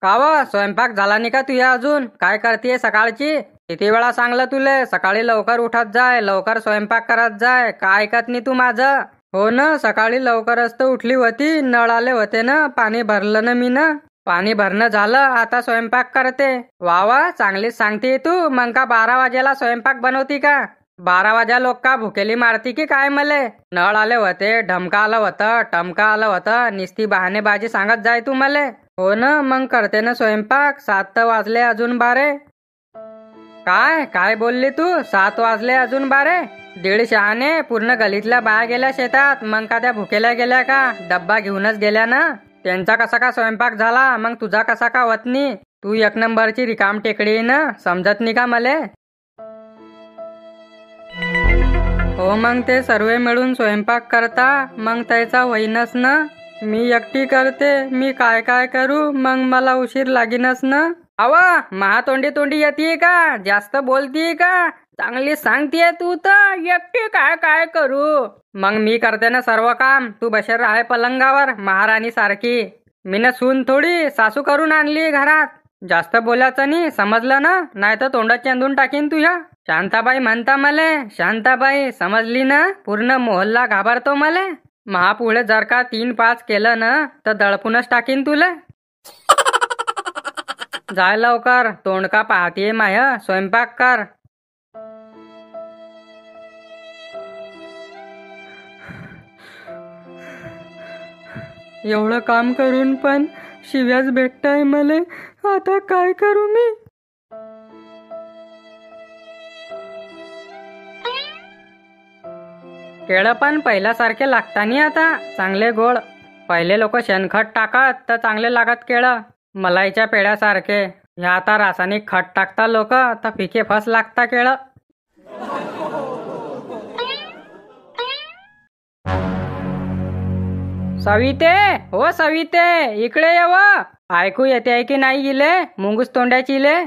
काव स्वयंपाक झाला नाही का तुझ्या अजून? काय करतेय सकाळची? किती वेळा सांगलं तुले सकाळी लवकर उठत जाय, लवकर स्वयंपाक करत जाय, काय ऐकत नाही तू माझं? हो ना, सकाळी लवकरच तर उठली होती, नळ आले होते ना, पाणी भरलं ना मी ना. पाणी भरणं झालं, आता स्वयंपाक करते. वा वा, चांगलीच सांगते तू. मग का 12 वाजेला स्वयंपाक बनवती का? 12 वाजा लोक का भुकेली मारती की काय मले? नळ आले होते, ढमका आलं होतं, टमका आलं होतं, निस्ती बहाणेबाजी सांगत जाय तू मले. हो ना, मग करते ना स्वयंपाक. 7 तर वाजले अजून 12. काय काय बोलली तू? 7 वाजले अजून 12? 150 पूर्ण गलीतल्या बाया गेल्या शेतात, मग का त्या भुकेल्या गेल्या का? डब्बा घेऊनच गेल्या ना. त्यांचा कसा का स्वयंपाक झाला, मग तुझा कसा का होत नाही? तू 1 नंबरची रिकाम टेकडी आहे ना, समजत नाही का मले? हो, मग ते सर्व मिळून स्वयंपाक करता, मग त्याचा होईनच ना. मी एकटी करते, मी काय काय करू? मग मला उशीर लागीनच ना. महातोंडी तोंडी येते का? जास्त बोलतीये का? चांगली सांगतीये तू तर. एकटी काय काय करू? मग मी करते ना सर्व काम. तू बसेल आहे पलंगावर महाराणी सारखी. मी ना सून थोडी सासू करून आणली घरात. जास्त बोलायचं नाही, समजलं ना? नाही तर तोंडात चेंदून टाकीन तुझ्या. शांताबाई म्हणता मले, शांताबाई समजली ना? पूर्ण मोहल्ला घाबरतो मले. महापुढे जर का 3-5 केलं ना तर दळपूनच टाकीन तुला. जाय लवकर, तोंड का पाहतीये माय, स्वयंपाक कर. एवढं काम करून पण शिव्याच भेटताय मले. आता काय करू मी? केळं पण पहिल्यासारखे लागता नाही आता, चांगले गोड. पहिले लोक शेणखत टाकत तर चांगले लागत केळं, मलाईच्या पेड्यासारखे. ह्या आता रासायनिक खत टाकता लोक तर फिके फस लागता केळं. सविते, हो सविते, इकडे ये व. ऐकू येते की नाही गेले मुंगूस तोंड्याची ले?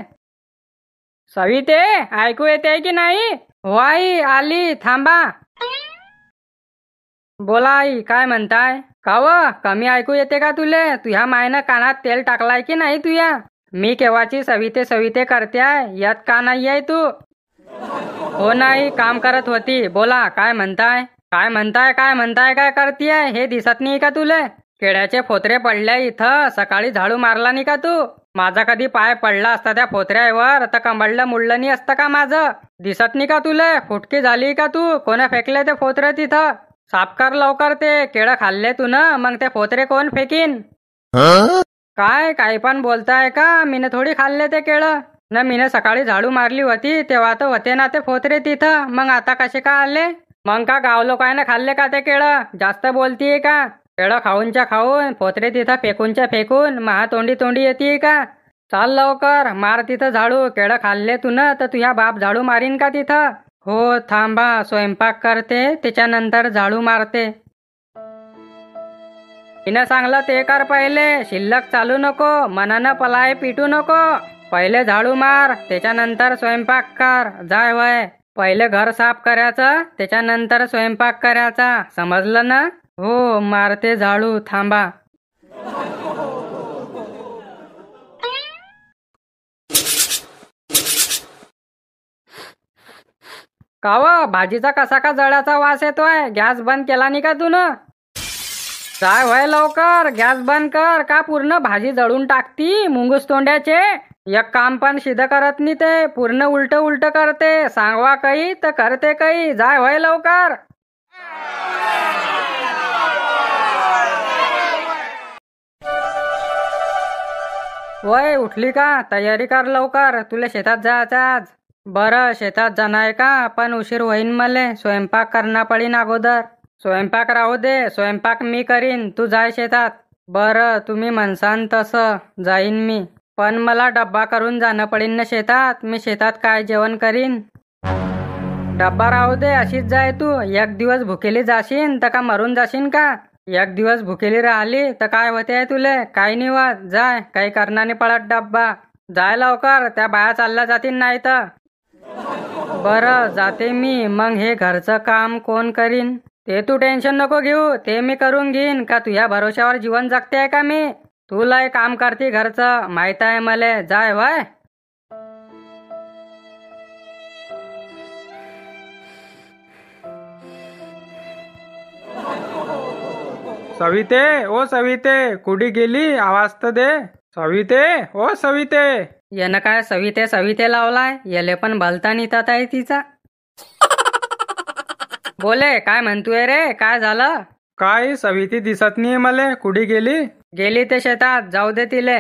सविते, ऐकू येते की नाही? हो आई, आली, थांबा. बोला आई, काय म्हणताय? काव, कमी ऐकू येते का तुले? तुझ्या मायनं कानात तेल टाकलाय की नाही तुया? मी केव्हाची सविते सविते करत्याय, यात का नाही आहे तू? हो नाही, काम करत होती. बोला, काय म्हणताय? काय म्हणताय काय म्हणताय काय करतीये? हे दिसत नाही का तुले? केळ्याचे फोतरे पडल्या इथं, सकाळी झाडू मारला नाही का तू? माझा कधी पाय पडला असता त्या फोतऱ्यावर तर कंबळलं मुडलं नाही असतं का माझं? दिसत नाही का तुले? फुटकी झाली का तू? कोणा फेकले ते फोतरे तिथं? साफ कर लवकर ते. केळं खाल्ले तू ना, मग ते फोतरे कोण फेकीन? काय काही पण बोलताय का? मीने थोडी खाल्ले ते केळं ना. मीने सकाळी झाडू मारली होती तेव्हा तर होते ना ते फोतरे तिथं. मग आता कसे का आले? मग का गाव लोकांना खाल्ले का ते केळं? जास्त बोलतीये का? केळं खाऊनच्या खाऊन फोतरे तिथं फेकूनच्या फेकून महातोंडी तोंडी येते का? चाल लवकर, मार तिथं झाडू. केळं खाल्ले तू ना तर तुझ्या बाप झाडू मारीन का तिथं? हो थांबा, स्वयंपाक करते त्याच्यानंतर झाडू मारते. तिनं सांगलं ते कर पहिले, शिल्लक चालू नको, मनानं पलाय पिटू नको. पहिले झाडू मार त्याच्यानंतर स्वयंपाक कर. जाय वय, पहिले घर साफ करायचं त्याच्यानंतर स्वयंपाक करायचा, समजलं ना? हो, मारते झाडू, थांबा. काव, भाजीचा कसा का जळाचा वास येतोय? गॅस बंद केला नाही का तू न? काय व्हाय लवकर, गॅस बंद कर. का पूर्ण भाजी जळून टाकती मुंगूस तोंड्याचे? एक काम पण सिद्ध करत नाही ते, पूर्ण उलट उलट करते. सांगवा काही तर करते काही. जाय व्हाय लवकर. वय उठली का? तयारी कर लवकर, तुला शेतात जायचं आज. बरं, शेतात जाणार का? पण उशीर होईन मले. स्वयंपाक करणं पडीन अगोदर. स्वयंपाक राहू दे, स्वयंपाक मी करीन, तू जाय शेतात. बरं, तुम्ही म्हणसान तसं जाईन मी. पण मला डब्बा करून जाणं पडीन ना शेतात. मी शेतात काय जेवण करीन? डब्बा राहू दे, अशीच जाय तू. 1 दिवस भुकेली जाशीन तर का मरून जाशीन का? 1 दिवस भुकेली राहिली तर काय होते तुले? काही नाही होत. जाय, काही करणार नाही पडत डब्बा. जाय लवकर, त्या बाया चालल्या जातील नाही तर. बरं, जाते मी. मग हे घरचं काम कोण करीन? ते तू टेन्शन नको घेऊ, ते मी करून घेईन. का तुझ्या भरोश्यावर जीवन जगते का मी? तू लय काम करती घरचं, माहित आहे मले. जाय वय. सविते, ओ सविते, कुठे गेली? आवाज तर दे. सविते, ओ सविते. यानं काय सविते सविते लावलाय? याले पण भलता नितात आहे तिचा. बोले, काय म्हणतोय रे? काय झालं? काय सविती दिसत नाही मले, कुठे गेली? गेली ते शेतात, जाऊ दे तिले.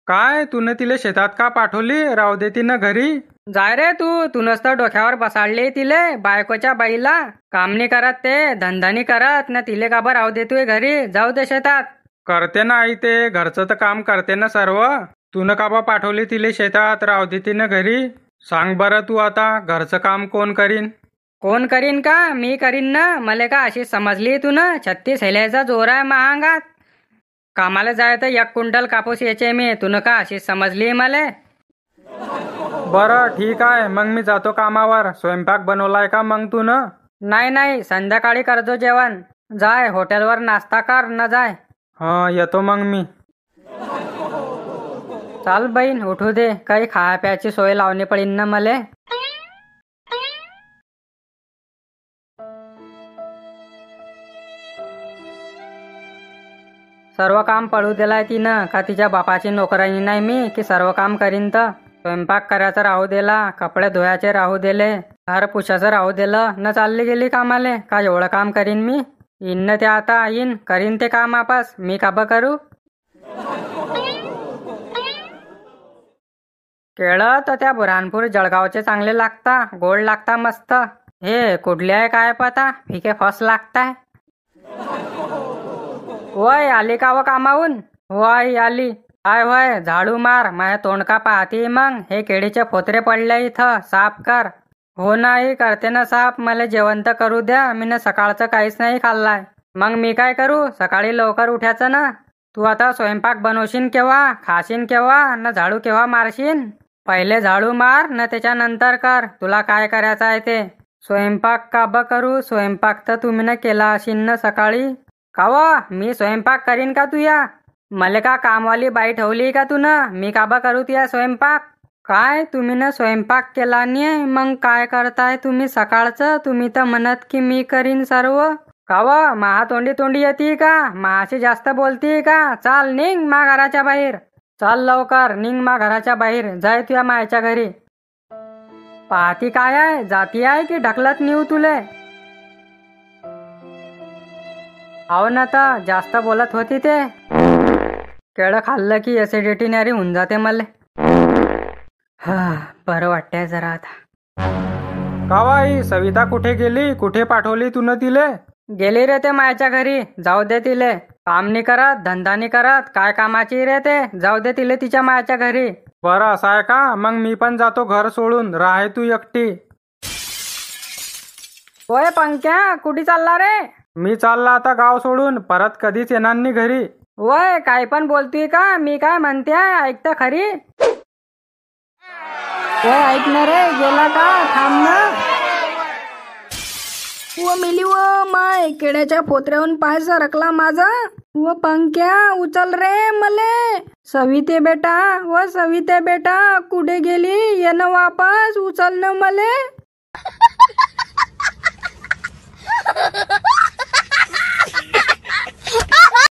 काय तूने तिले शेतात का पाठवली? राहू दे तिनं घरी. जाय रे तू नसतं डोक्यावर बसाडले तिले. बायकोच्या बाईला काम नाही करत, ते धंदा नाही करत ना, तिले का बरं राहू दे तू घरी? जाऊ दे शेतात. करते ना आई, ते घरचं तर काम करते ना सर्व. तूनं का बा पाठवली तिले शेतात? राहू दे तिनं घरी. सांग बरं तू आता, घरचं काम कोण करीन? कोण करीन का? मी करीन ना. मले का अशी समजली तू ना? 36 हेल्याचा जोर आहे महागात. कामाला जाय तर 1 क्विंटल कापूस याचे मी. तुनं का अशी समजली मले? बरं ठीक आहे, मग मी जातो कामावर. स्वयंपाक बनवलाय का मग तू न? नाही, संध्याकाळी करजो जेवण. जाय हॉटेलवर नाश्ता कर न जाय. येतो मग मी. चाल बहीण, उठू दे. काही खाया प्यायची सोय लावणी पडीन ना मले. सर्व काम पडू दिलाय तिनं. का तिच्या बापाची नोकरानी नाही मी की सर्व काम करीन? तर स्वयंपाक करायचं राहू दिला, कपडे धुवायचे राहू दिले, घर पुसायचं राहू दिलं न, चालली गेली कामाले. का एवढं काम करीन मी? येईन ते आता येईन, करीन ते काम आपस. मी का ब करू? केळं तर त्या बुऱ्हाणपूर जळगावचे चांगले लागता, गोड लागता मस्त. हे कुठले आहे काय पता, फिके फस लागताय. वय आली का व कामाहून? वय आली. काय वय, झाडू मार. माझ्या तोंड का पाहती मग? हे केळीचे फोतरे पडले इथं, साफ कर. हो नाही, करते ना साफ. मला जेवण तर करू द्या. मी ना सकाळचं काहीच नाही खाल्लाय. मग मी काय करू? सकाळी लवकर उठायचं ना. तू आता स्वयंपाक बनवशील केव्हा, खाशील केव्हा न, झाडू केव्हा मारशील? पहिले झाडू मार न त्याच्यानंतर कर. तुला काय करायचं आहे ते. स्वयंपाक का ब करू? स्वयंपाक तर तुम्ही न केला असेल ना सकाळी. का व, मी स्वयंपाक करीन का तुया? मले का कामवाली बाई ठेवली का तू न? मी का बा करू तुया स्वयंपाक? काय तुम्ही न स्वयंपाक केला नाही, मग काय करताय तुम्ही सकाळचं? तुम्ही तर म्हणत की मी करीन सर्व. का व, महा तोंडी येते का? महाशी जास्त बोलती का? चाल निघ मा घराच्या बाहेर. चाल लवकर निघ मा घराच्या बाहेर. जाय तुया मायच्या घरी. पाहती काय आहे, जाती आहे की ढकलत नेऊ तुले? हो ना, तर जास्त बोलत होती ते. केळं खाल्लं की ऍसिडिटी नारी होऊन जाते मले. बरं वाटतंय जरा आता. कावाई, सविता कुठे गेली? कुठे पाठवली तून तिले? गेली रे ते मायच्या घरी. जाऊ दे तिले. काम नाही करत, धंदा नाही करत, काय कामाची रे ते? जाऊ दे तिले तिच्या मायच्या घरी. बरं असं आहे का? मग मी पण जातो घर सोडून. राह तू एकटी. होय पंक्या, कुठे चालला रे? मी चालला आता गाव सोडून. परत कधीच येणार नाही घरी. वय काय पण बोलतोय का? मी काय म्हणते ऐकता खरी? वय ऐक ना रे, गेला का? थांब ना. व मिली व माय, केळ्याच्या पोत्र्याहून पाय सरकला माझा. व पंक्या, उचल रे मले. सविते बेटा, व सविते बेटा, कुठे गेली? ये ना वापस, उचल ना मले.